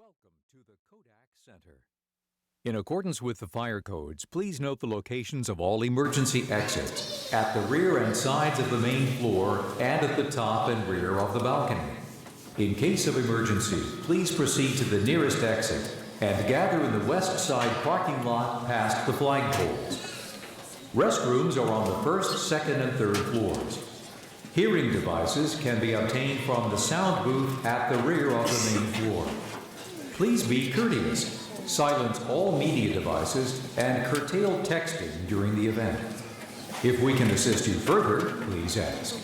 Welcome to the Kodak Center. In accordance with the fire codes, please note the locations of all emergency exits at the rear and sides of the main floor and at the top and rear of the balcony. In case of emergency, please proceed to the nearest exit and gather in the west side parking lot past the flagpoles. Restrooms are on the first, second, and third floors. Hearing devices can be obtained from the sound booth at the rear of the main floor. Please be courteous, silence all media devices, and curtail texting during the event. If we can assist you further, please ask.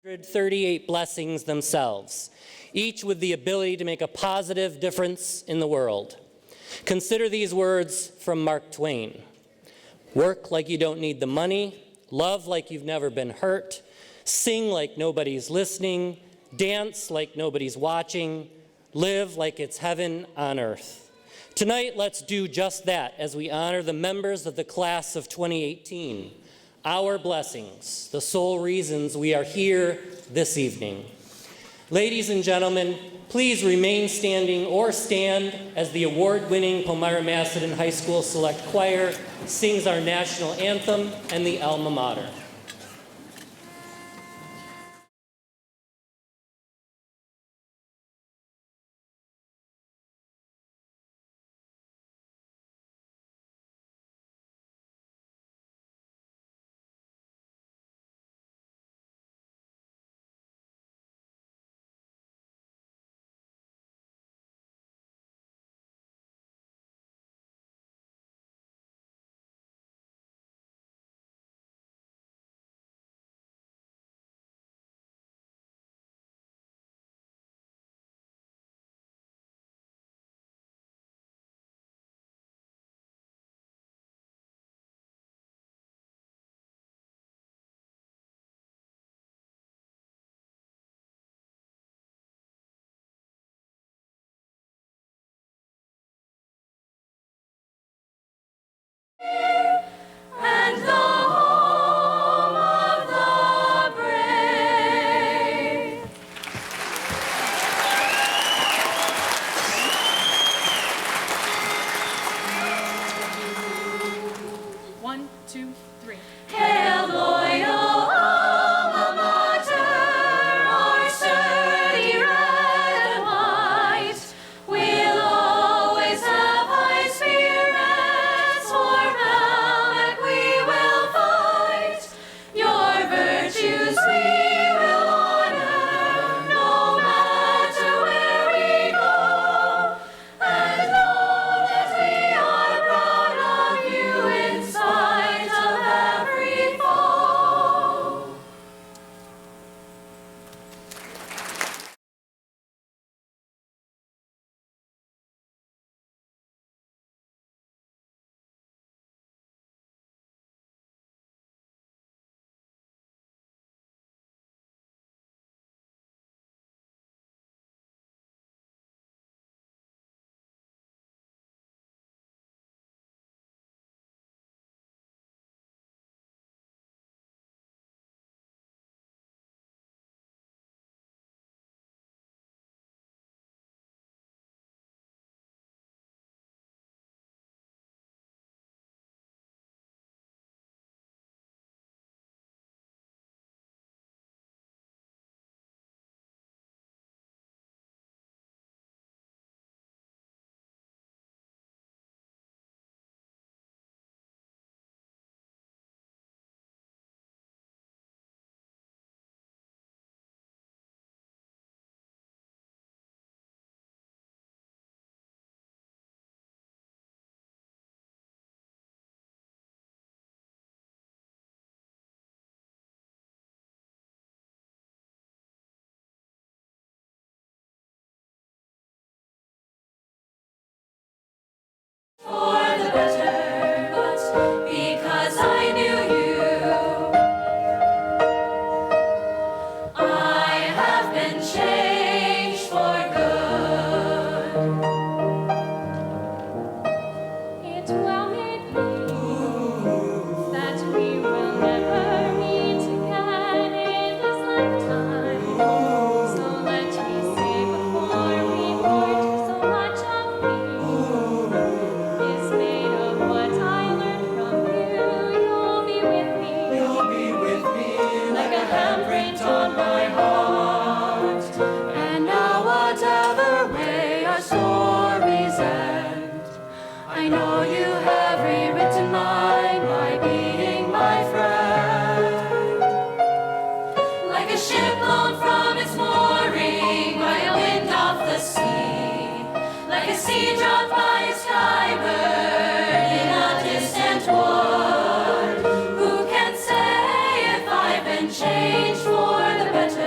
38 blessings themselves, each with the ability to make a positive difference in the world. Consider these words from Mark Twain. Work like you don't need the money, love like you've never been hurt, sing like nobody's listening, dance like nobody's watching, live like it's heaven on earth. Tonight, let's do just that as we honor the members of the class of 2018, our blessings, the sole reasons we are here this evening. Ladies and gentlemen, please remain standing or stand as the award-winning Palmyra Macedon High School Select Choir sings our national anthem and the alma mater. And the home of the brave. One, two, three. Hail, loyal alma mater, our sturdy red and white. We'll always have high spirits, for Valak we will fight. Your virtues we will honor, no matter where we go. And know that we are proud of you in spite of every foe. For the better, but because I knew you, I have been changed for good. It well may be that we will never meet again in this lifetime. So let me say before we part, so much of me is made of what I learned from you. You'll be with me. You'll be with me like a handprint on my heart. And now whatever way our stories end, I know you have rewritten mine by being my friend. Like a ship blown from its mooring by a wind off the sea, like a sea dropped by a skybird in a distant wood. Who can say if I've been changed for the better?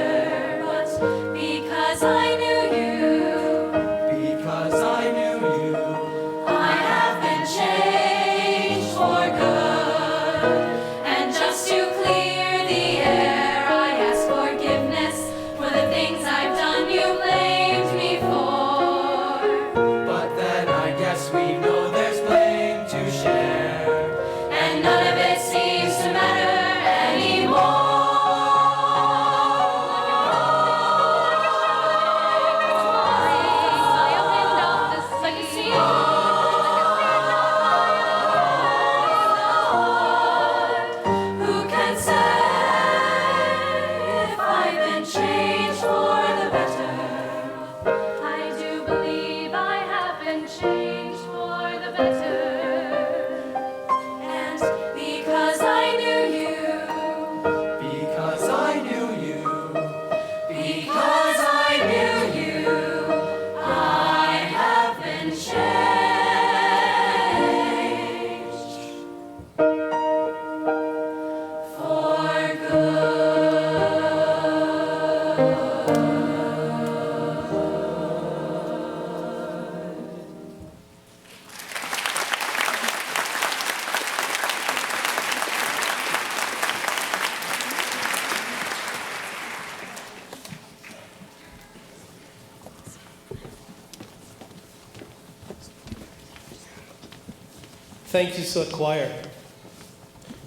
Thank you to the choir.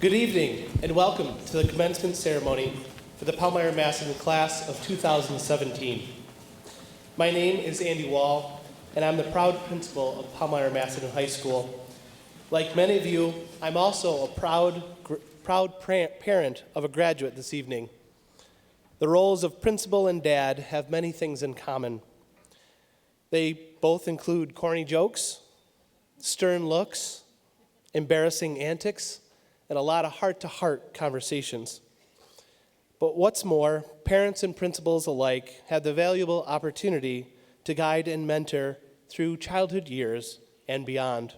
Good evening and welcome to the commencement ceremony for the Palmyra Macedon class of 2017. My name is Andy Wall and I'm the proud principal of Palmyra Macedon High School. Like many of you, I'm also a proud parent of a graduate this evening. The roles of principal and dad have many things in common. They both include corny jokes, stern looks, embarrassing antics, and a lot of heart-to-heart conversations. But what's more, parents and principals alike have the valuable opportunity to guide and mentor through childhood years and beyond.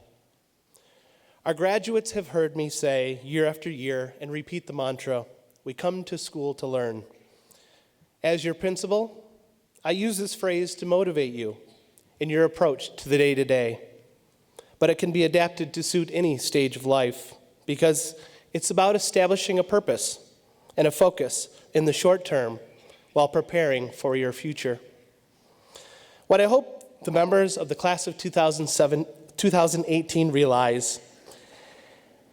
Our graduates have heard me say year after year and repeat the mantra, "We come to school to learn." As your principal, I use this phrase to motivate you in your approach to the day-to-day. But it can be adapted to suit any stage of life because it's about establishing a purpose and a focus in the short term while preparing for your future. What I hope the members of the class of 2018 realize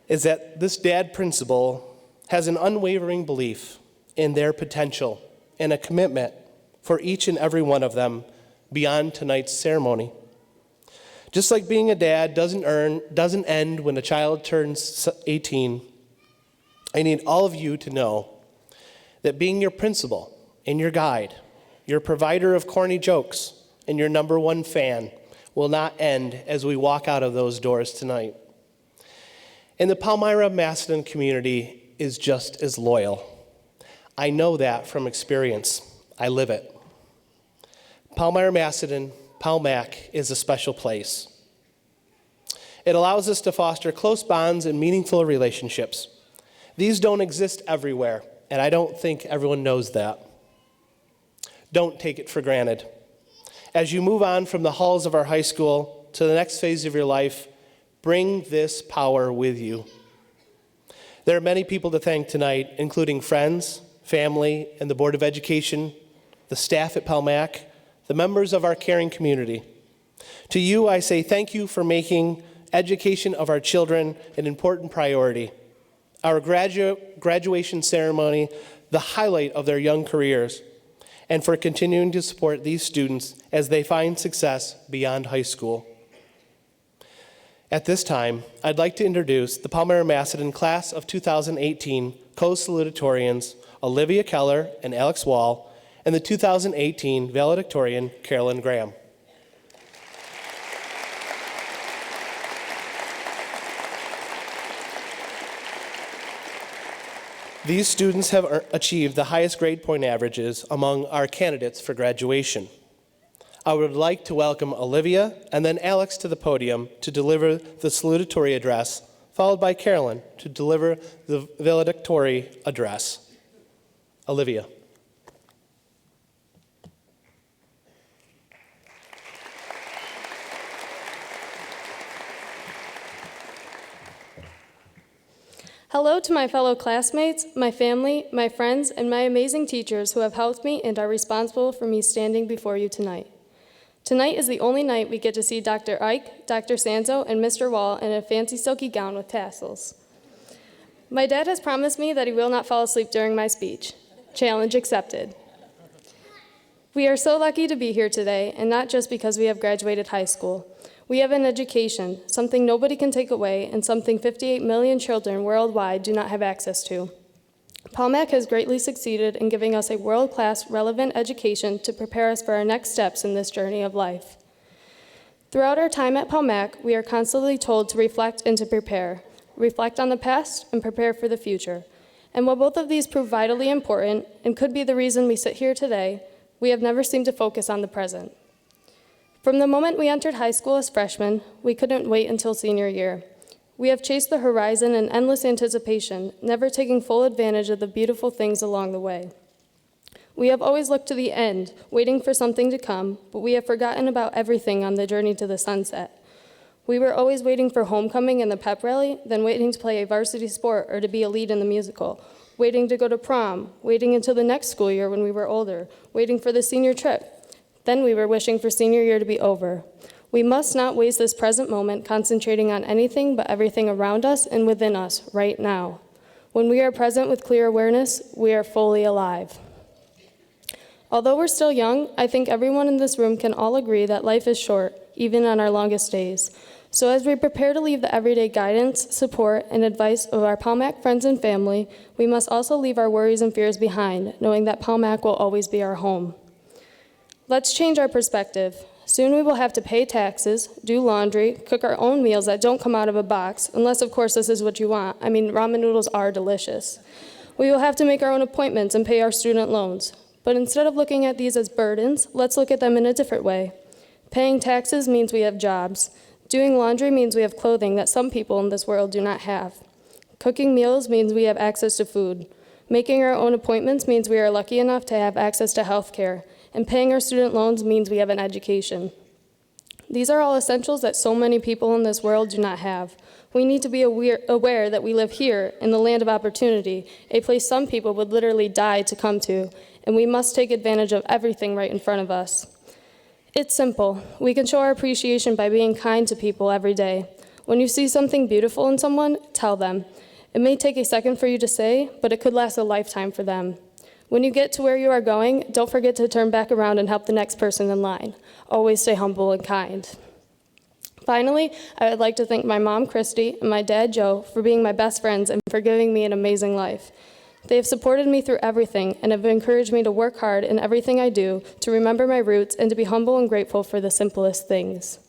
is that this dad principal has an unwavering belief in their potential and a commitment for each and every one of them beyond tonight's ceremony. Just like being a dad doesn't end when a child turns 18, I need all of you to know that being your principal and your guide, your provider of corny jokes, and your number one fan will not end as we walk out of those doors tonight. And the Palmyra Macedon community is just as loyal. I know that from experience. I live it. Palmyra Macedon, Palmac, is a special place. It allows us to foster close bonds and meaningful relationships. These don't exist everywhere, and I don't think everyone knows that. Don't take it for granted. As you move on from the halls of our high school to the next phase of your life, bring this power with you. There are many people to thank tonight, including friends, family, and the Board of Education, the staff at Palmac, the members of our caring community. To you, I say thank you for making education of our children an important priority. Our graduation ceremony, the highlight of their young careers, and for continuing to support these students as they find success beyond high school. At this time, I'd like to introduce the Palmyra Macedon class of 2018 co-salutatorians, Olivia Keller and Alex Wall, and the 2018 valedictorian, Carolyn Graham. These students have achieved the highest grade point averages among our candidates for graduation. I would like to welcome Olivia and then Alex to the podium to deliver the salutatory address, followed by Carolyn to deliver the valedictory address. Olivia. Hello to my fellow classmates, my family, my friends, and my amazing teachers who have helped me and are responsible for me standing before you tonight. Tonight is the only night we get to see Dr. Ike, Dr. Sanzo, and Mr. Wall in a fancy silky gown with tassels. My dad has promised me that he will not fall asleep during my speech. Challenge accepted. We are so lucky to be here today, and not just because we have graduated high school. We have an education, something nobody can take away, and something 58 million children worldwide do not have access to. Palmac has greatly succeeded in giving us a world-class, relevant education to prepare us for our next steps in this journey of life. Throughout our time at Palmac, we are constantly told to reflect and to prepare. Reflect on the past and prepare for the future. And while both of these prove vitally important and could be the reason we sit here today, we have never seemed to focus on the present. From the moment we entered high school as freshmen, we couldn't wait until senior year. We have chased the horizon in endless anticipation, never taking full advantage of the beautiful things along the way. We have always looked to the end, waiting for something to come, but we have forgotten about everything on the journey to the sunset. We were always waiting for homecoming and the pep rally, then waiting to play a varsity sport or to be a lead in the musical, waiting to go to prom, waiting until the next school year when we were older, waiting for the senior trip. Then we were wishing for senior year to be over. We must not waste this present moment concentrating on anything but everything around us and within us right now. When we are present with clear awareness, we are fully alive. Although we're still young, I think everyone in this room can all agree that life is short, even on our longest days. So as we prepare to leave the everyday guidance, support, and advice of our Palmac friends and family, we must also leave our worries and fears behind, knowing that Palmac will always be our home. Let's change our perspective. Soon we will have to pay taxes, do laundry, cook our own meals that don't come out of a box, unless of course this is what you want. I mean, ramen noodles are delicious. We will have to make our own appointments and pay our student loans. But instead of looking at these as burdens, let's look at them in a different way. Paying taxes means we have jobs. Doing laundry means we have clothing that some people in this world do not have. Cooking meals means we have access to food. Making our own appointments means we are lucky enough to have access to health care. And paying our student loans means we have an education. These are all essentials that so many people in this world do not have. We need to be aware that we live here in the land of opportunity, a place some people would literally die to come to, and we must take advantage of everything right in front of us. It's simple. We can show our appreciation by being kind to people every day. When you see something beautiful in someone, tell them. It may take a second for you to say, but it could last a lifetime for them. When you get to where you are going, don't forget to turn back around and help the next person in line. Always stay humble and kind. Finally, I would like to thank my mom, Christy, and my dad, Joe, for being my best friends and for giving me an amazing life. They have supported me through everything and have encouraged me to work hard in everything I do, to remember my roots, and to be humble and grateful for the simplest things.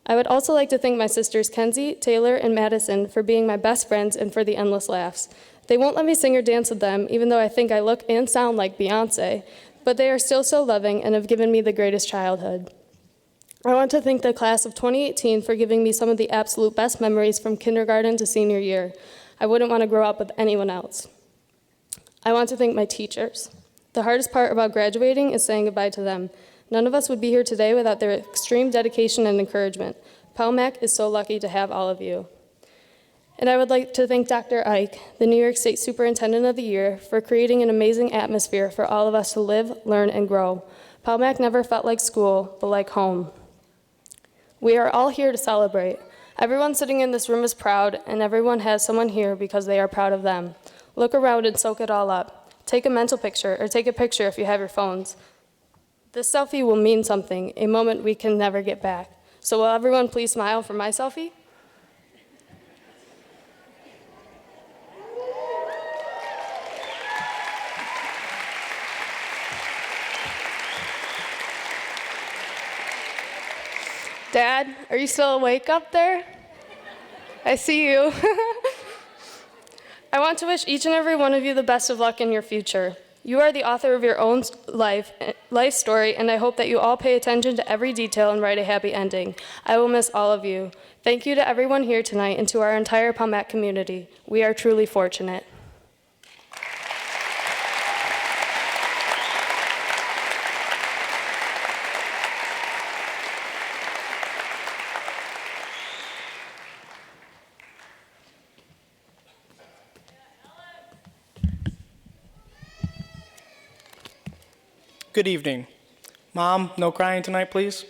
I would also like to thank my sisters Kenzie, Taylor, and Madison for being my best friends and for the endless laughs. They won't let me sing or dance with them, even though I think I look and sound like Beyonce, but they are still so loving and have given me the greatest childhood. I want to thank the class of 2018 for giving me some of the absolute best memories from kindergarten to senior year. I wouldn't want to grow up with anyone else. I want to thank my teachers. The hardest part about graduating is saying goodbye to them. None of us would be here today without their extreme dedication and encouragement. Palmac is so lucky to have all of you. And I would like to thank Dr. Ike, the New York State Superintendent of the Year, for creating an amazing atmosphere for all of us to live, learn, and grow. Palmac never felt like school, but like home. We are all here to celebrate. Everyone sitting in this room is proud, and everyone has someone here because they are proud of them. Look around and soak it all up. Take a mental picture, or take a picture if you have your phones. This selfie will mean something, a moment we can never get back. So will everyone please smile for my selfie? Dad, are you still awake up there? I see you. I want to wish each and every one of you the best of luck in your future. You are the author of your own life story, and I hope that you all pay attention to every detail and write a happy ending. I will miss all of you. Thank you to everyone here tonight and to our entire Palmac community. We are truly fortunate. Good evening. Mom, no crying tonight, please.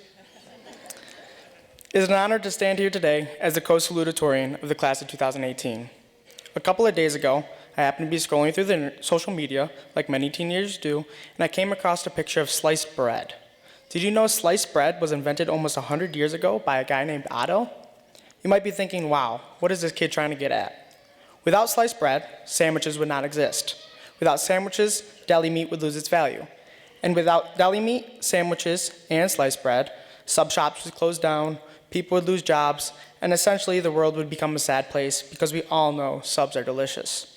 It is an honor to stand here today as the co-salutatorian of the class of 2018. A couple of days ago, I happened to be scrolling through the social media, like many teenagers do, and I came across a picture of sliced bread. Did you know sliced bread was invented almost 100 years ago by a guy named Otto? You might be thinking, wow, what is this kid trying to get at? Without sliced bread, sandwiches would not exist. Without sandwiches, deli meat would lose its value. And without deli meat, sandwiches, and sliced bread, sub shops would close down, people would lose jobs, and essentially the world would become a sad place because we all know subs are delicious.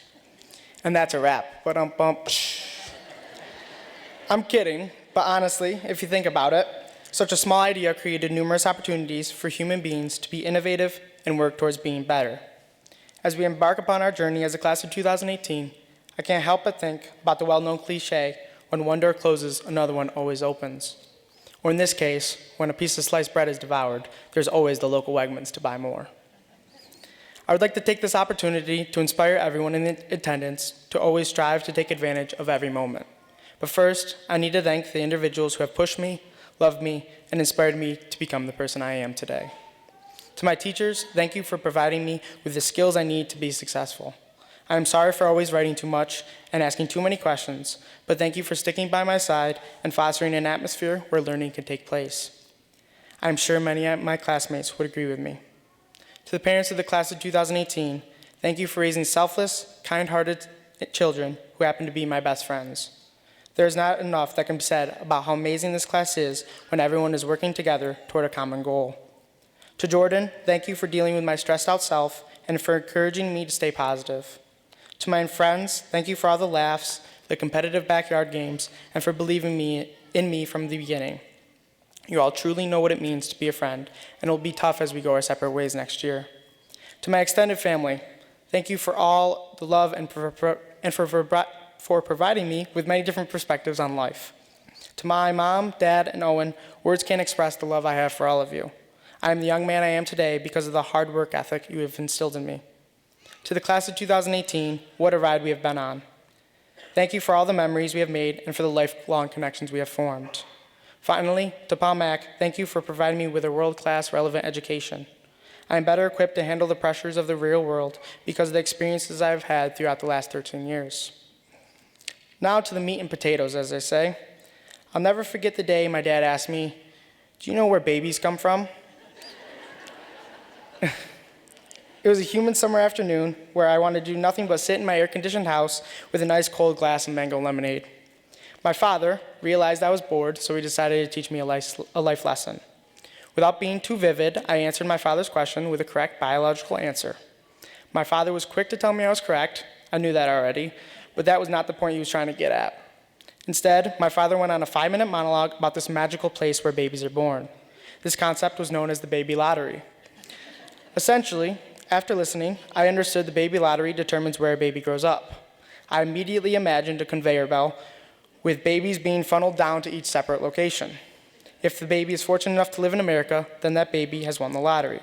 And that's a wrap. I'm kidding, but honestly, if you think about it, such a small idea created numerous opportunities for human beings to be innovative and work towards being better. As we embark upon our journey as a class of 2018, I can't help but think about the well-known cliche, when one door closes, another one always opens. Or in this case, when a piece of sliced bread is devoured, there's always the local Wegmans to buy more. I would like to take this opportunity to inspire everyone in attendance to always strive to take advantage of every moment. But first, I need to thank the individuals who have pushed me, loved me, and inspired me to become the person I am today. To my teachers, thank you for providing me with the skills I need to be successful. I am sorry for always writing too much and asking too many questions, but thank you for sticking by my side and fostering an atmosphere where learning can take place. I am sure many of my classmates would agree with me. To the parents of the class of 2018, thank you for raising selfless, kind-hearted children who happen to be my best friends. There is not enough that can be said about how amazing this class is when everyone is working together toward a common goal. To Jordan, thank you for dealing with my stressed out self and for encouraging me to stay positive. To my friends, thank you for all the laughs, the competitive backyard games, and for believing in me from the beginning. You all truly know what it means to be a friend, and it will be tough as we go our separate ways next year. To my extended family, thank you for all the love and for providing me with many different perspectives on life. To my mom, dad, and Owen, words can't express the love I have for all of you. I am the young man I am today because of the hard work ethic you have instilled in me. To the class of 2018, what a ride we have been on. Thank you for all the memories we have made and for the lifelong connections we have formed. Finally, to Palmyra, thank you for providing me with a world-class relevant education. I am better equipped to handle the pressures of the real world because of the experiences I have had throughout the last 13 years. Now to the meat and potatoes, as I say. I'll never forget the day my dad asked me, "Do you know where babies come from?" It was a humid summer afternoon where I wanted to do nothing but sit in my air-conditioned house with a nice cold glass of mango lemonade. My father realized I was bored, so he decided to teach me a life lesson. Without being too vivid, I answered my father's question with a correct biological answer. My father was quick to tell me I was correct. I knew that already, but that was not the point he was trying to get at. Instead, my father went on a 5-minute monologue about this magical place where babies are born. This concept was known as the baby lottery. Essentially, after listening, I understood the baby lottery determines where a baby grows up. I immediately imagined a conveyor belt with babies being funneled down to each separate location. If the baby is fortunate enough to live in America, then that baby has won the lottery.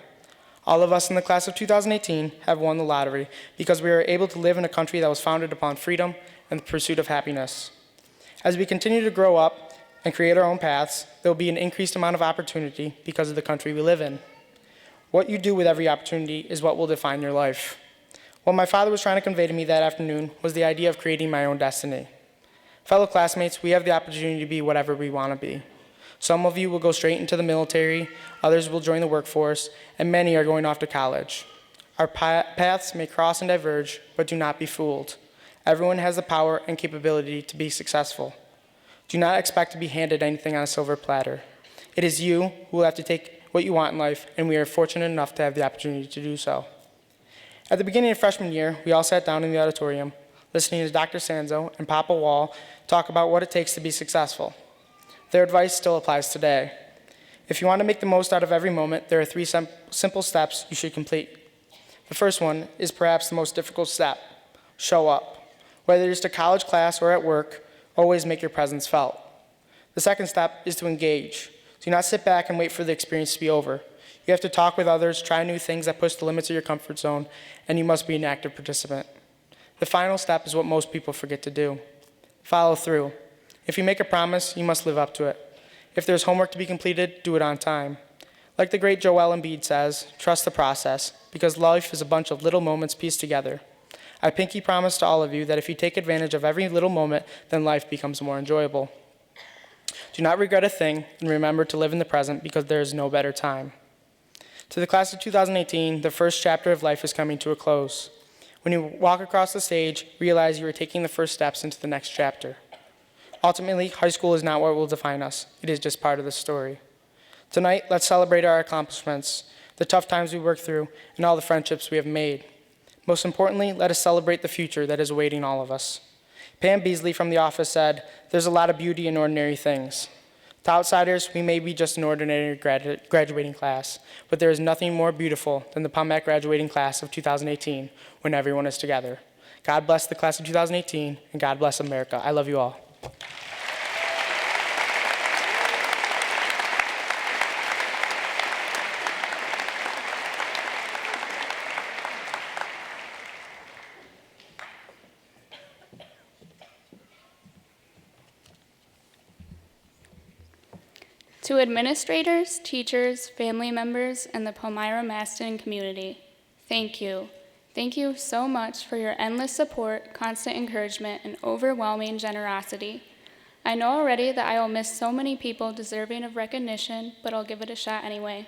All of us in the class of 2018 have won the lottery because we are able to live in a country that was founded upon freedom and the pursuit of happiness. As we continue to grow up and create our own paths, there will be an increased amount of opportunity because of the country we live in. What you do with every opportunity is what will define your life. What my father was trying to convey to me that afternoon was the idea of creating my own destiny. Fellow classmates, we have the opportunity to be whatever we want to be. Some of you will go straight into the military, others will join the workforce, and many are going off to college. Our paths may cross and diverge, but do not be fooled. Everyone has the power and capability to be successful. Do not expect to be handed anything on a silver platter. It is you who will have to take what you want in life, and we are fortunate enough to have the opportunity to do so. At the beginning of freshman year, we all sat down in the auditorium, listening to Dr. Sanzo and Papa Wall talk about what it takes to be successful. Their advice still applies today. If you want to make the most out of every moment, there are 3 simple steps you should complete. The first one is perhaps the most difficult step: show up. Whether it's to college class or at work, always make your presence felt. The second step is to engage. Do not sit back and wait for the experience to be over. You have to talk with others, try new things that push the limits of your comfort zone, and you must be an active participant. The final step is what most people forget to do: follow through. If you make a promise, you must live up to it. If there's homework to be completed, do it on time. Like the great Joel Embiid says, trust the process, because life is a bunch of little moments pieced together. I pinky promise to all of you that if you take advantage of every little moment, then life becomes more enjoyable. Do not regret a thing, and remember to live in the present because there is no better time. To the class of 2018, the first chapter of life is coming to a close. When you walk across the stage, realize you are taking the first steps into the next chapter. Ultimately, high school is not what will define us. It is just part of the story. Tonight, let's celebrate our accomplishments, the tough times we worked through, and all the friendships we have made. Most importantly, let us celebrate the future that is awaiting all of us. Pam Beasley from The Office said, "There's a lot of beauty in ordinary things. To outsiders, we may be just an ordinary graduating class, but there is nothing more beautiful than the Palmyra graduating class of 2018 when everyone is together. God bless the class of 2018, and God bless America. I love you all." To administrators, teachers, family members, and the Palmyra Macedon community, thank you. Thank you so much for your endless support, constant encouragement, and overwhelming generosity. I know already that I will miss so many people deserving of recognition, but I'll give it a shot anyway.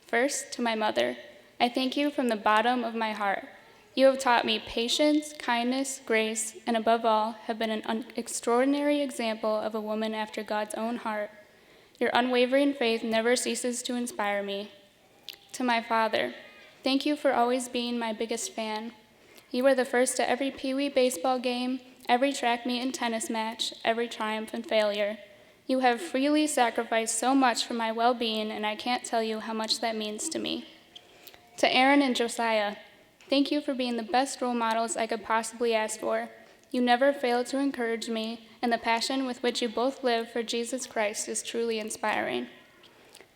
First, to my mother, I thank you from the bottom of my heart. You have taught me patience, kindness, grace, and above all, have been an extraordinary example of a woman after God's own heart. Your unwavering faith never ceases to inspire me. To my father, thank you for always being my biggest fan. You were the first to every Pee Wee baseball game, every track meet and tennis match, every triumph and failure. You have freely sacrificed so much for my well-being, and I can't tell you how much that means to me. To Aaron and Josiah, thank you for being the best role models I could possibly ask for. You never fail to encourage me, and the passion with which you both live for Jesus Christ is truly inspiring.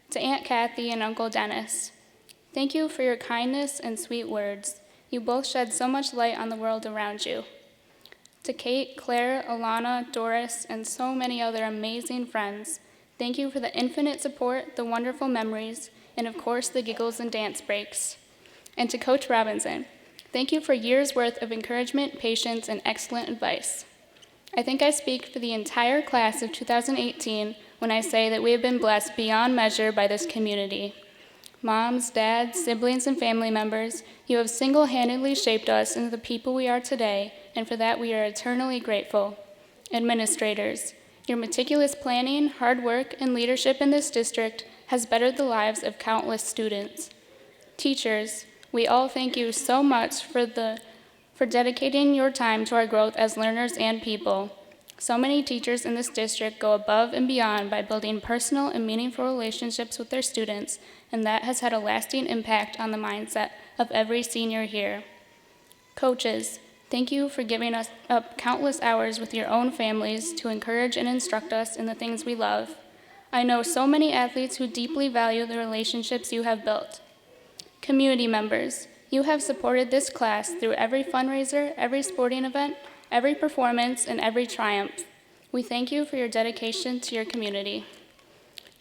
To Aunt Kathy and Uncle Dennis, thank you for your kindness and sweet words. You both shed so much light on the world around you. To Kate, Claire, Alana, Doris, and so many other amazing friends, thank you for the infinite support, the wonderful memories, and of course the giggles and dance breaks. And to Coach Robinson, thank you for years' worth of encouragement, patience, and excellent advice. I think I speak for the entire class of 2018 when I say that we have been blessed beyond measure by this community. Moms, dads, siblings, and family members, you have single-handedly shaped us into the people we are today, and for that we are eternally grateful. Administrators, your meticulous planning, hard work, and leadership in this district has bettered the lives of countless students. Teachers, we all thank you so much for dedicating your time to our growth as learners and people. So many teachers in this district go above and beyond by building personal and meaningful relationships with their students, and that has had a lasting impact on the mindset of every senior here. Coaches, thank you for giving us up countless hours with your own families to encourage and instruct us in the things we love. I know so many athletes who deeply value the relationships you have built. Community members, you have supported this class through every fundraiser, every sporting event, every performance, and every triumph. We thank you for your dedication to your community.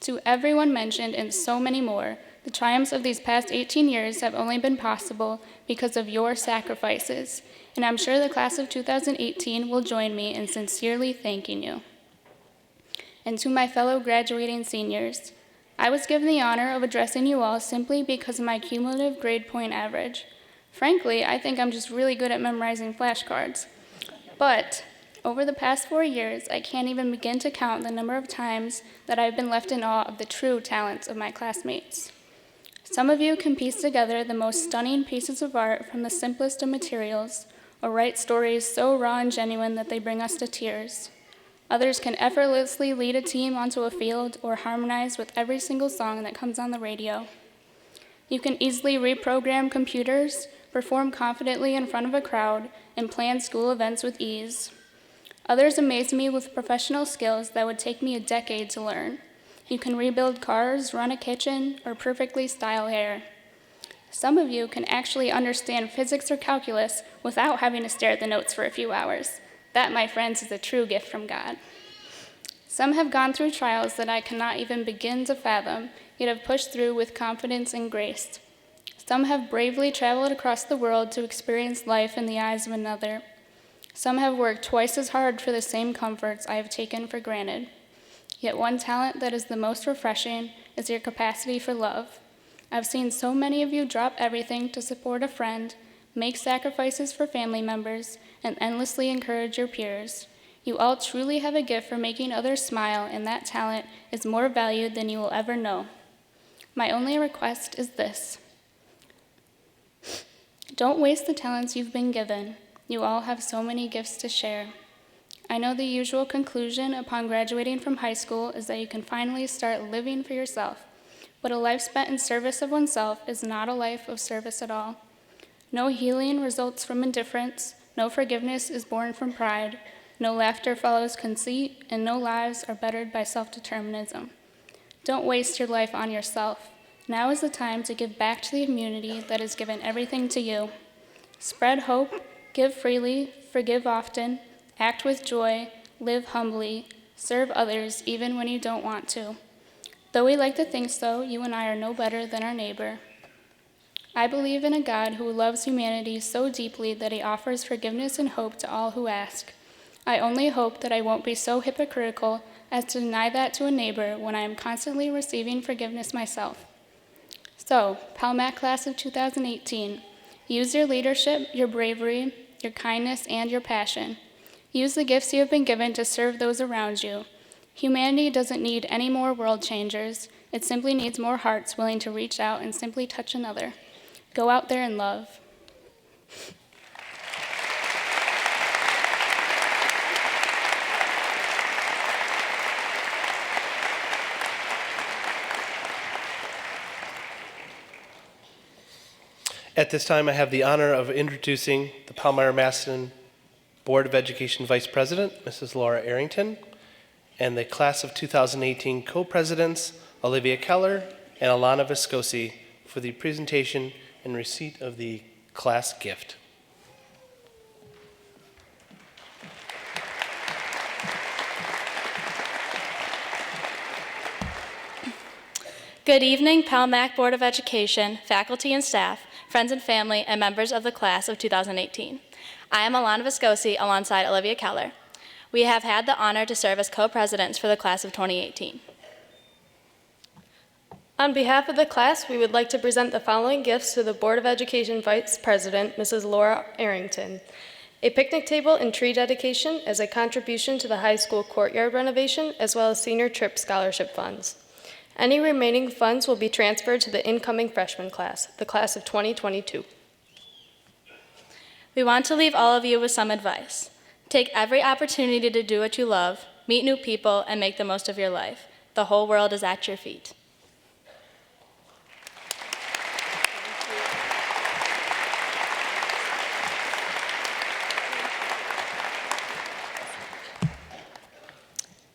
To everyone mentioned and so many more, the triumphs of these past 18 years have only been possible because of your sacrifices, and I'm sure the class of 2018 will join me in sincerely thanking you. And to my fellow graduating seniors, I was given the honor of addressing you all simply because of my cumulative grade point average. Frankly, I think I'm just really good at memorizing flashcards. But over the past 4 years, I can't even begin to count the number of times that I've been left in awe of the true talents of my classmates. Some of you can piece together the most stunning pieces of art from the simplest of materials, or write stories so raw and genuine that they bring us to tears. Others can effortlessly lead a team onto a field or harmonize with every single song that comes on the radio. You can easily reprogram computers, perform confidently in front of a crowd, and plan school events with ease. Others amaze me with professional skills that would take me a decade to learn. You can rebuild cars, run a kitchen, or perfectly style hair. Some of you can actually understand physics or calculus without having to stare at the notes for a few hours. That, my friends, is a true gift from God. Some have gone through trials that I cannot even begin to fathom, yet have pushed through with confidence and grace. Some have bravely traveled across the world to experience life in the eyes of another. Some have worked twice as hard for the same comforts I have taken for granted. Yet one talent that is the most refreshing is your capacity for love. I've seen so many of you drop everything to support a friend, make sacrifices for family members, and endlessly encourage your peers. You all truly have a gift for making others smile, and that talent is more valued than you will ever know. My only request is this: don't waste the talents you've been given. You all have so many gifts to share. I know the usual conclusion upon graduating from high school is that you can finally start living for yourself, but a life spent in service of oneself is not a life of service at all. No healing results from indifference, no forgiveness is born from pride, no laughter follows conceit, and no lives are bettered by self-determinism. Don't waste your life on yourself. Now is the time to give back to the community that has given everything to you. Spread hope, give freely, forgive often, act with joy, live humbly, serve others even when you don't want to. Though we like to think so, you and I are no better than our neighbor. I believe in a God who loves humanity so deeply that he offers forgiveness and hope to all who ask. I only hope that I won't be so hypocritical as to deny that to a neighbor when I am constantly receiving forgiveness myself. So, Palmac Class of 2018, use your leadership, your bravery, your kindness, and your passion. Use the gifts you have been given to serve those around you. Humanity doesn't need any more world changers. It simply needs more hearts willing to reach out and simply touch another. Go out there and love. At this time, I have the honor of introducing the Palmyra Macedon Board of Education Vice President, Mrs. Laura Arrington, and the Class of 2018 Co-Presidents, Olivia Keller and Alana Viscosi, for the presentation and receipt of the class gift. Good evening, Palmac Board of Education, faculty and staff, friends and family, and members of the class of 2018. I am Alana Viscosi alongside Olivia Keller. We have had the honor to serve as co-presidents for the class of 2018. On behalf of the class, we would like to present the following gifts to the Board of Education Vice President, Mrs. Laura Arrington. A picnic table and tree dedication as a contribution to the high school courtyard renovation, as well as senior trip scholarship funds. Any remaining funds will be transferred to the incoming freshman class, the class of 2022. We want to leave all of you with some advice. Take every opportunity to do what you love, meet new people, and make the most of your life. The whole world is at your feet.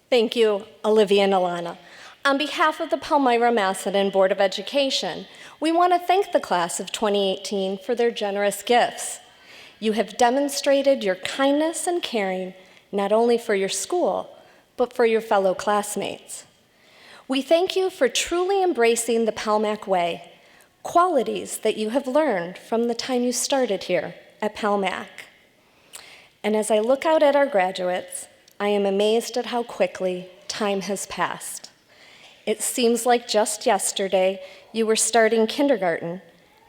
Thank you, Olivia and Alana. On behalf of the Palmyra Macedon Board of Education, we want to thank the class of 2018 for their generous gifts. You have demonstrated your kindness and caring not only for your school, but for your fellow classmates. We thank you for truly embracing the Palmac way, qualities that you have learned from the time you started here at Palmac. And as I look out at our graduates, I am amazed at how quickly time has passed. It seems like just yesterday you were starting kindergarten,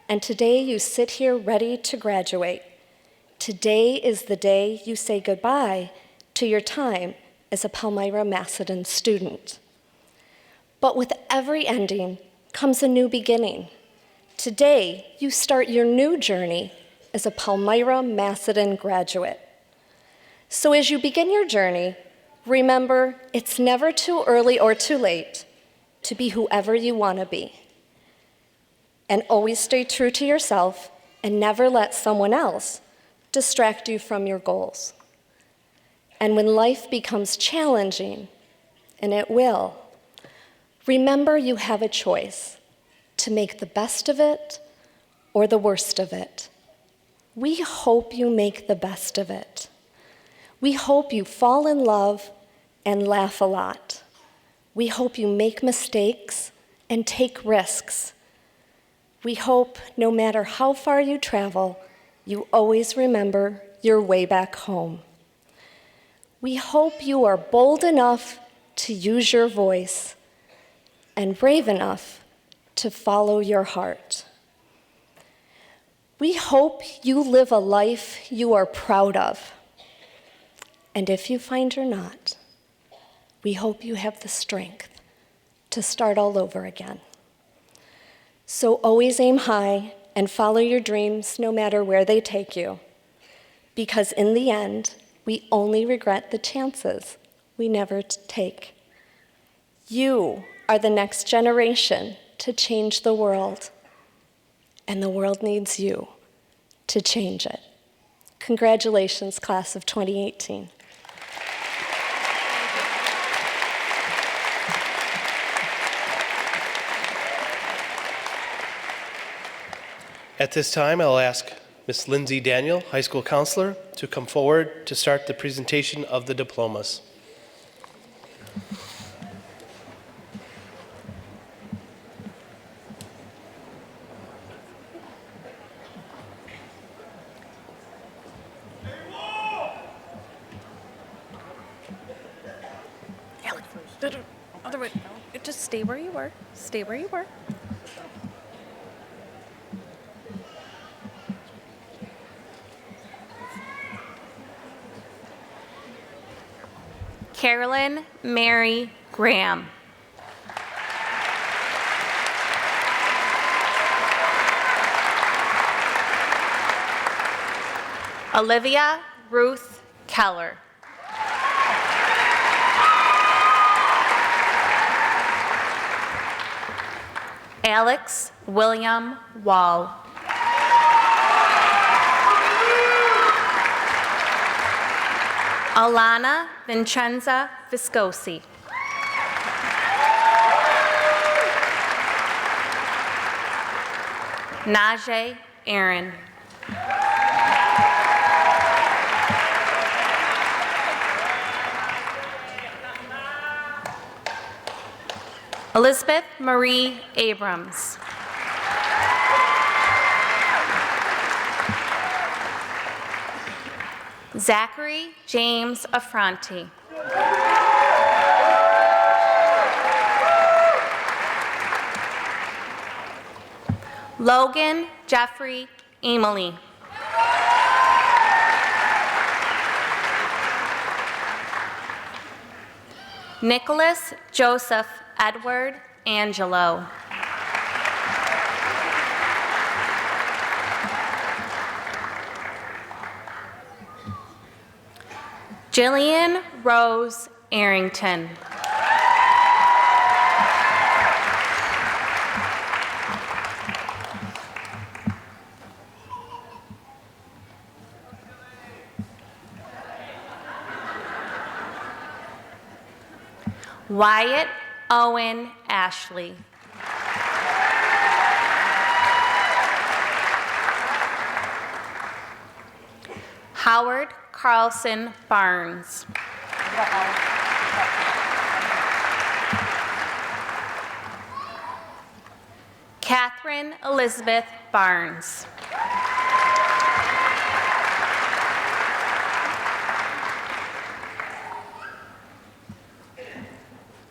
and today you sit here ready to graduate. Today is the day you say goodbye to your time as a Palmyra Macedon student. But with every ending comes a new beginning. Today you start your new journey as a Palmyra Macedon graduate. So as you begin your journey, remember it's never too early or too late to be whoever you want to be. And always stay true to yourself and never let someone else distract you from your goals. And when life becomes challenging, and it will, remember you have a choice to make the best of it or the worst of it. We hope you make the best of it. We hope you fall in love and laugh a lot. We hope you make mistakes and take risks. We hope no matter how far you travel, you always remember your way back home. We hope you are bold enough to use your voice and brave enough to follow your heart. We hope you live a life you are proud of. And if you find you're not, we hope you have the strength to start all over again. So always aim high and follow your dreams no matter where they take you, because in the end, we only regret the chances we never take. You are the next generation to change the world, and the world needs you to change it. Congratulations, class of 2018. At this time, I'll ask Ms. Lindsay Daniel, high school counselor, to come forward to start the presentation of the diplomas. Other way. Just stay where you were. Stay where you were. Carolyn Mary Graham. Olivia Ruth Keller. Alex William Wall. Alana Vincenza Viscosi. Najee Aaron. Elizabeth Marie Abrams. Zachary James Affronti. Logan Jeffrey Emily. Nicholas Joseph Edward Angelo. Jillian Rose Arrington. Wyatt Owen Ashley. Howard Carlson Barnes. Catherine Elizabeth Barnes.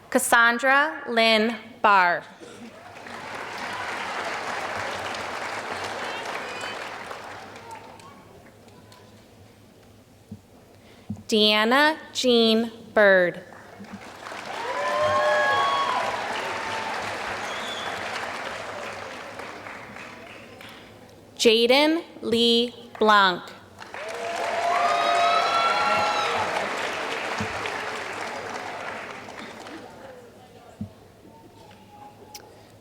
Cassandra Lynn Barr. Deanna Jean Bird. Jaden Lee Blanc.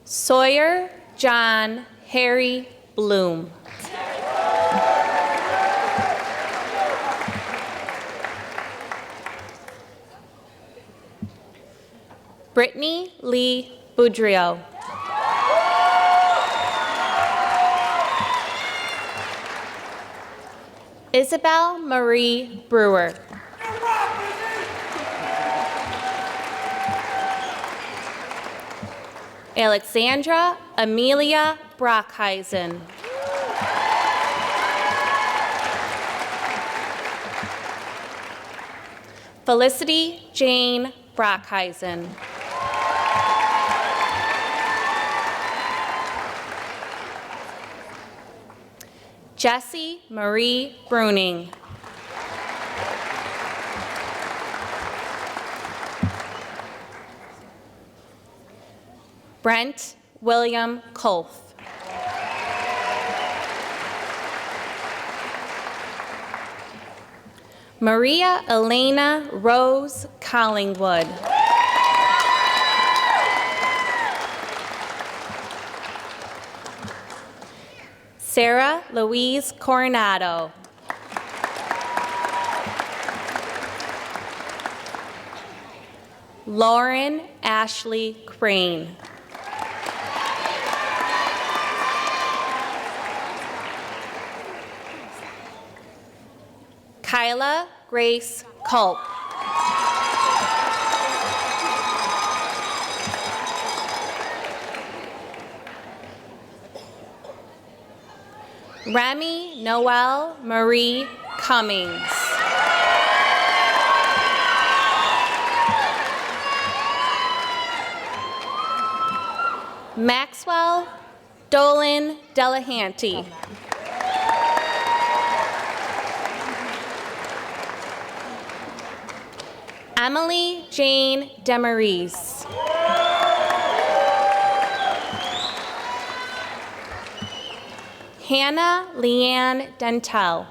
Sawyer John Harry Bloom. Brittany Lee Boudreau. Isabel Marie Brewer. Alexandra Amelia Brockheisen. Felicity Jane Brockheisen. Jessie Marie Bruning. Brent William Kolf. Maria Elena Rose Collingwood. Sarah Louise Coronado. Lauren Ashley Crane. Kyla Grace Culp. Remy Noel Marie Cummings. Maxwell Dolan Delahanty. Emily Jane Demarise. Hannah Leanne Dentel.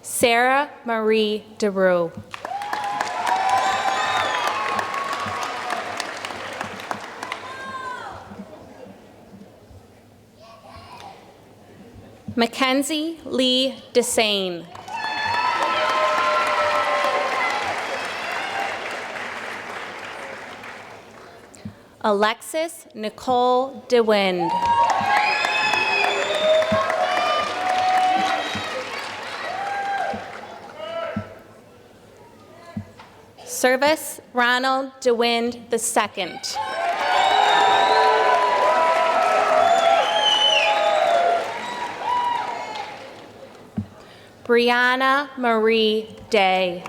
Sarah Marie DeRue. Mackenzie Lee Desane. Alexis Nicole DeWind. Service Ronald DeWind II. Brianna Marie Day.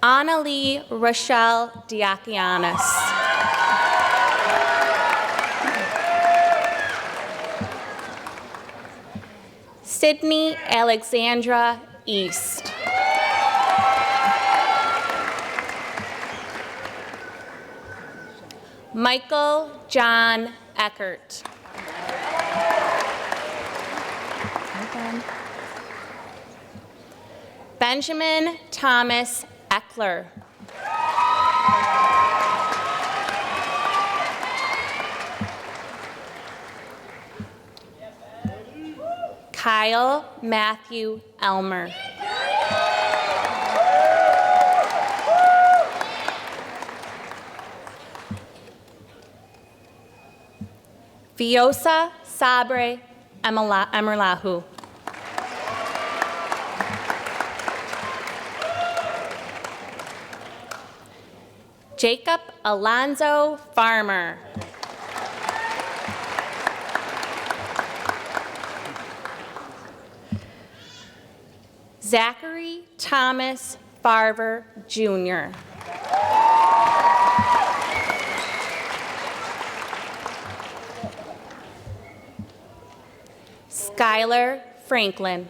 Annalie Rochelle Diakianis. Sydney Alexandra East. Michael John Eckert. Benjamin Thomas Eckler. Kyle Matthew Elmer. Viosa Sabre Emerlahu. Jacob Alonzo Farmer. Zachary Thomas Farver Jr. Skylar Franklin.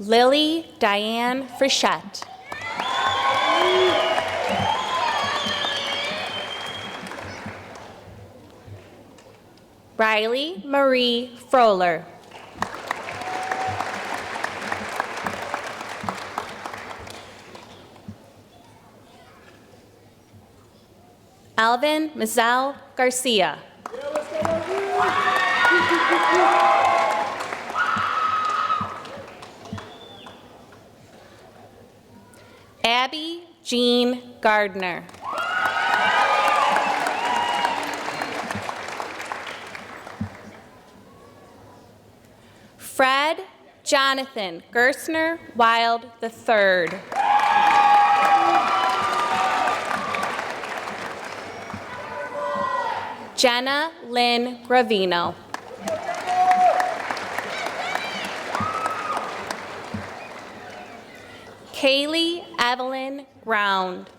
Lily Diane Frichette. Riley Marie Froller. Alvin Mazel Garcia. Abby Jean Gardner. Fred Jonathan Gersner Wild III. Jenna Lynn Gravino. Kaylee Evelyn Ground.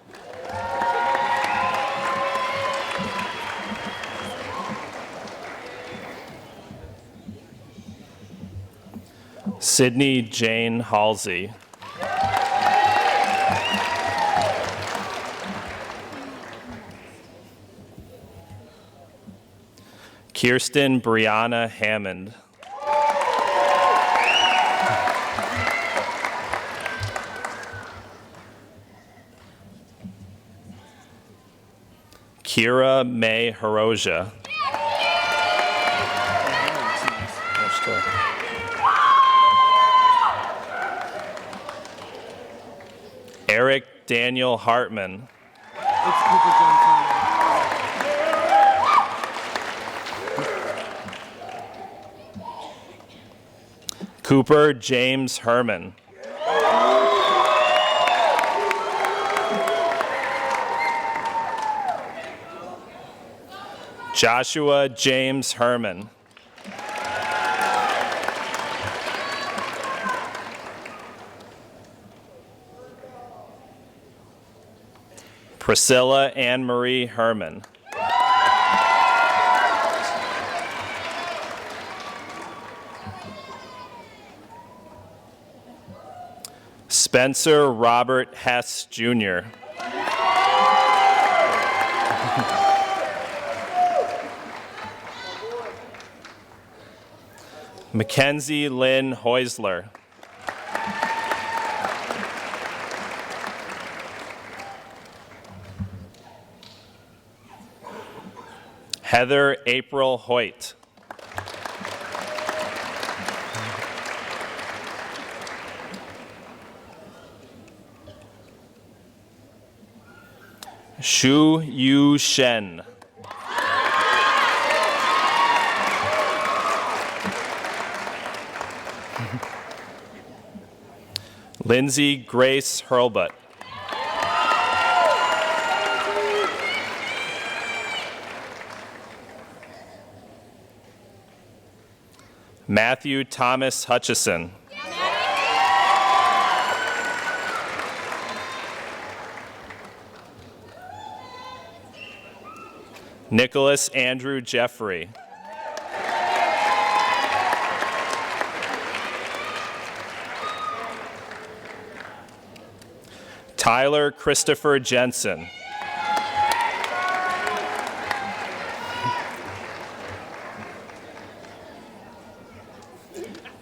Sydney Jane Halsey. Kirsten Brianna Hammond. Kira May Hiroja. Eric Daniel Hartman. Cooper James Herman. Joshua James Herman. Priscilla Ann Marie Herman. Spencer Robert Hess, Jr. Mackenzie Lynn Heusler. Heather April Hoyt. Shu Yu Shen. Lindsay Grace Hurlbut. Matthew Thomas Hutchison. Nicholas Andrew Jeffrey. Tyler Christopher Jensen.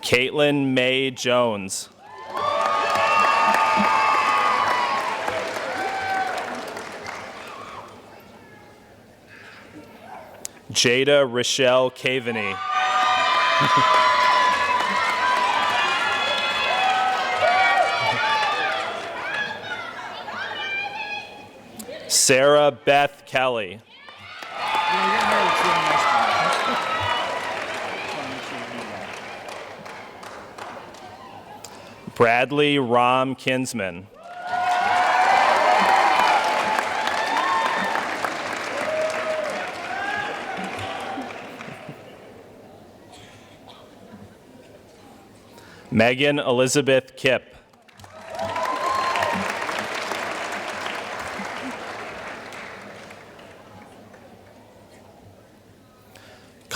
Caitlin May Jones. Jada Rochelle Caveney. Sarah Beth Kelly. Bradley Ram Kinsman. Megan Elizabeth Kipp.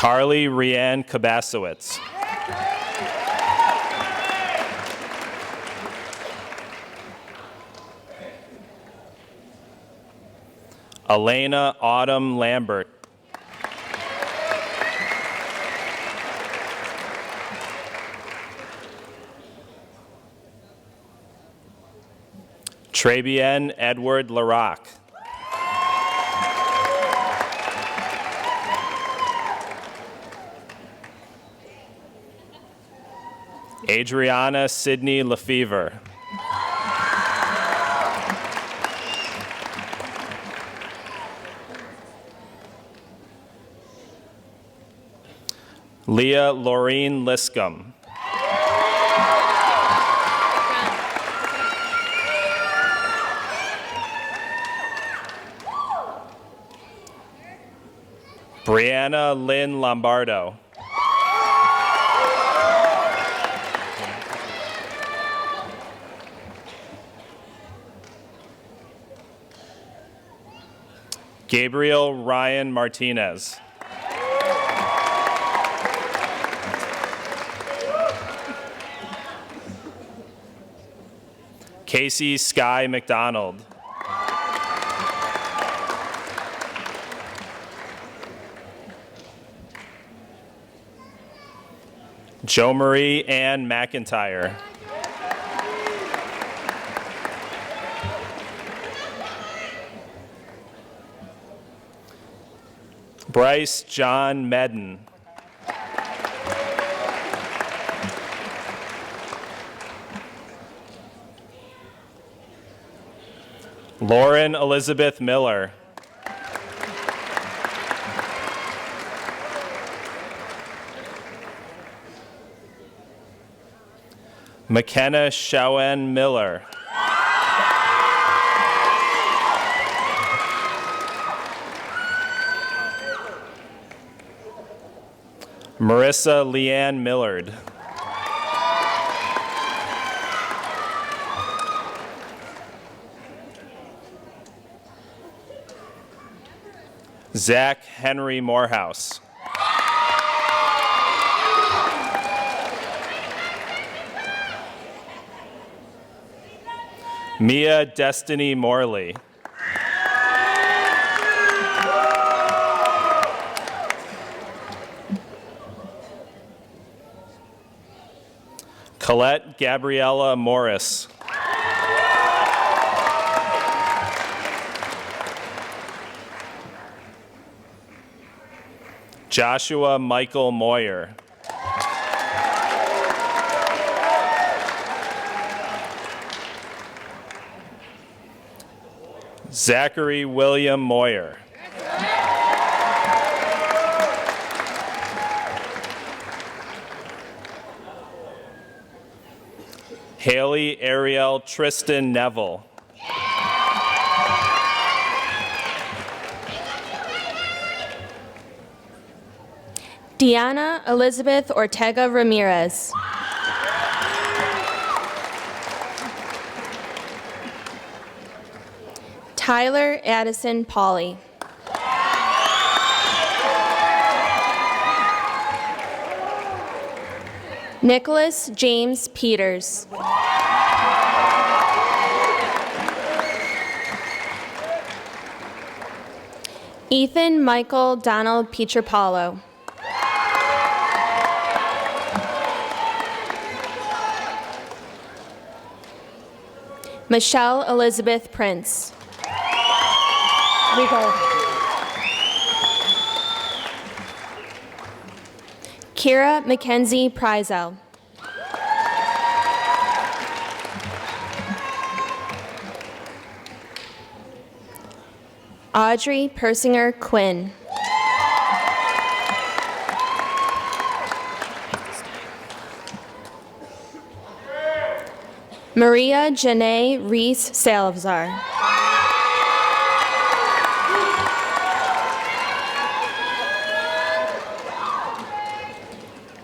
Carly Rianne Kabasowitz. Elena Autumn Lambert. Trabian Edward Larock. Adriana Sidney Lefevre. Leah Laureen Liscombe. Brianna Lynn Lombardo. Gabriel Ryan Martinez. Casey Sky McDonald. Jo Marie Ann McIntyre. Bryce John Medden. Lauren Elizabeth Miller. McKenna Shawen Miller. Marissa Leanne Millard. Zach Henry Morehouse. Mia Destiny Morley. Colette Gabriella Morris. Joshua Michael Moyer. Zachary William Moyer. Haley Ariel Tristan Neville. Deanna Elizabeth Ortega Ramirez. Tyler Addison Pauley. Nicholas James Peters. Ethan Michael Donald Pietrapalo. Michelle Elizabeth Prince. Rigo. Kira Mackenzie Prizel. Audrey Persinger Quinn. Maria Janae Reese Salazar.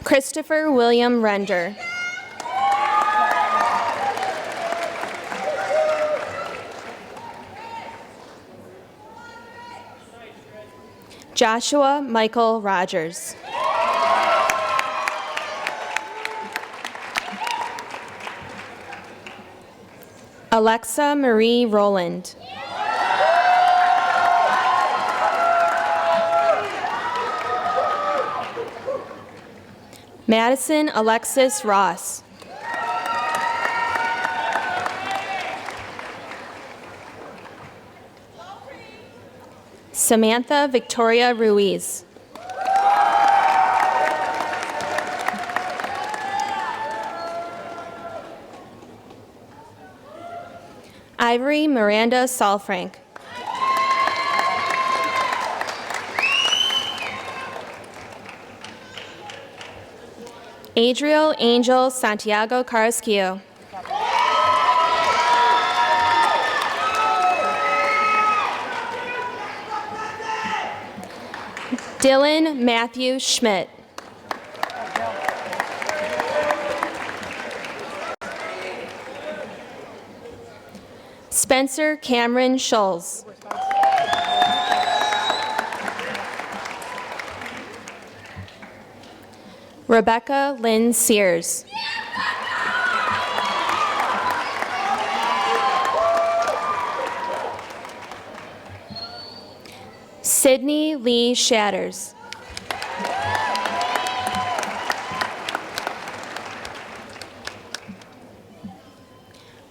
Christopher William Render. Joshua Michael Rogers. Alexa Marie Rowland. Madison Alexis Ross. Samantha Victoria Ruiz. Ivory Miranda Salfrank. Adriel Angel Santiago Carrasquillo. Dylan Matthew Schmidt. Spencer Cameron Schulz. Rebecca Lynn Sears. Sydney Lee Shatters.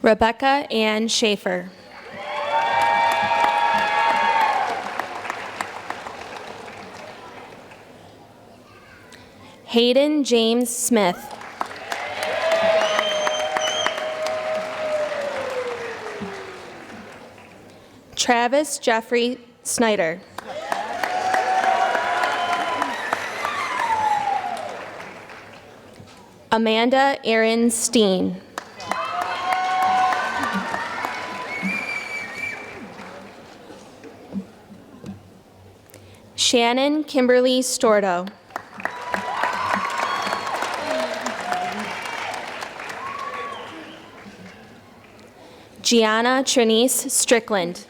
Rebecca Ann Schaefer. Hayden James Smith. Travis Jeffrey Snyder. Amanda Erin Steen. Shannon Kimberly Stordo. Gianna Trinice Strickland.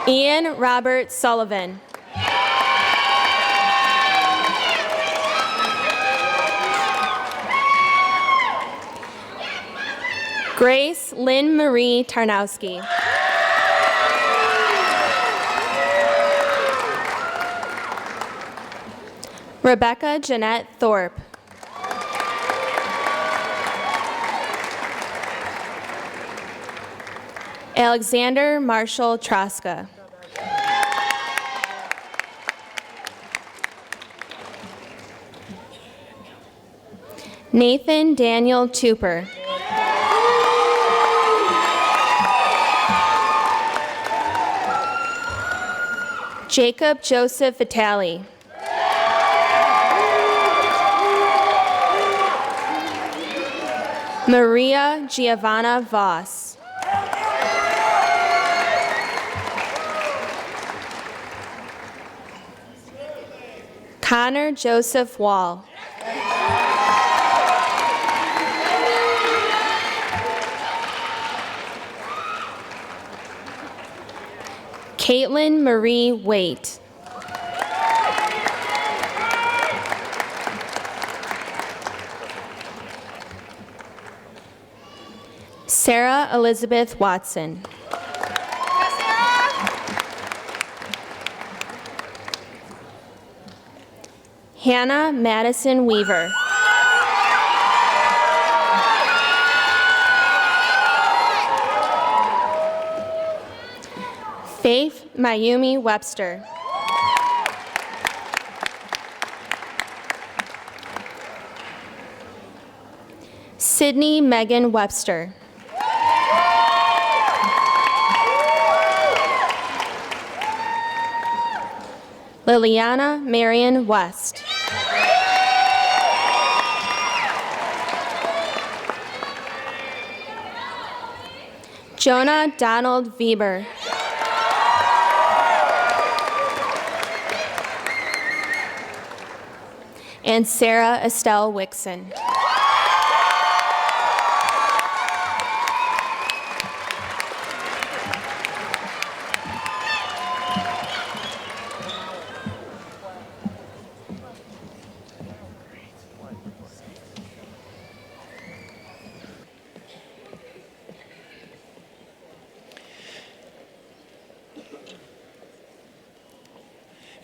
Ian Robert Sullivan. Grace Lynn Marie Tarnowski. Rebecca Jeanette Thorpe. Alexander Marshall Troska. Nathan Daniel Tupper. Jacob Joseph Vitale. Maria Giovanna Voss. Connor Joseph Wall. Caitlin Marie Waite. Sarah Elizabeth Watson. Hannah Madison Weaver. Faith Mayumi Webster. Sydney Megan Webster. Liliana Marion West. Jonah Donald Weber. And Sarah Estelle Wixon.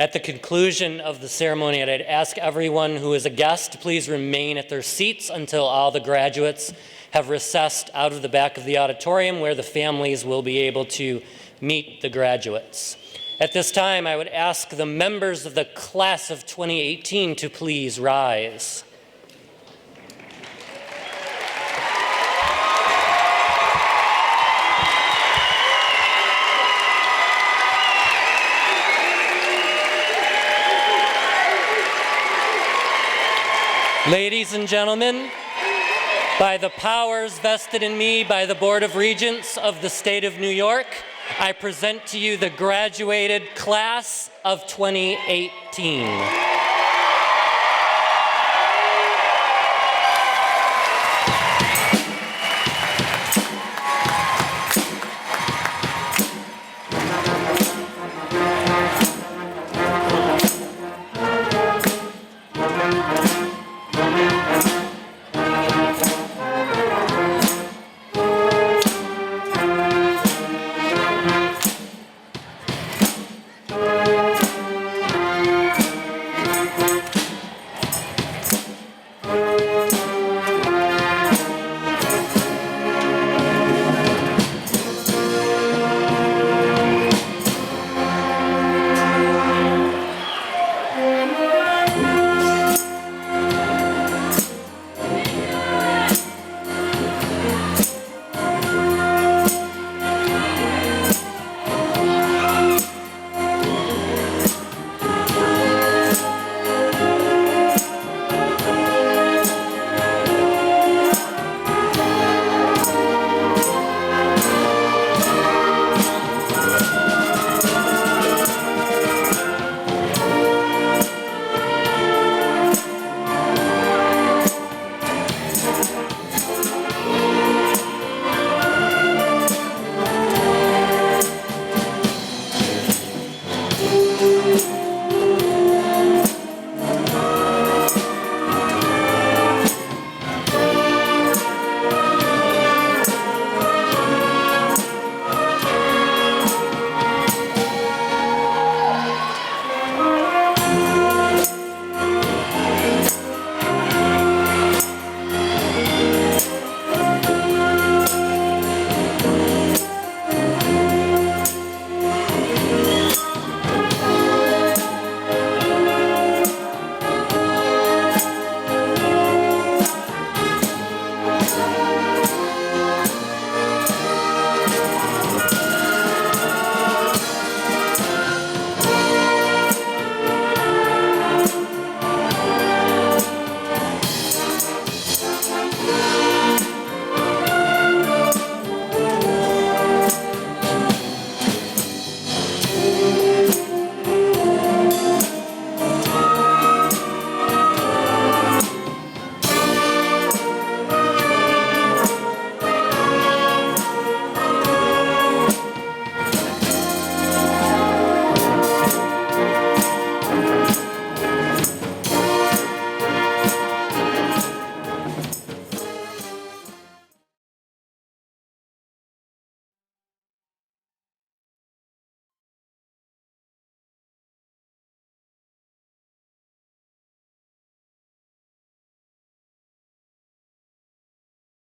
At the conclusion of the ceremony, I'd ask everyone who is a guest to please remain at their seats until all the graduates have recessed out of the back of the auditorium where the families will be able to meet the graduates. At this time, I would ask the members of the class of 2018 to please rise. Ladies and gentlemen, by the powers vested in me by the Board of Regents of the State of New York, I present to you the graduated class of 2018.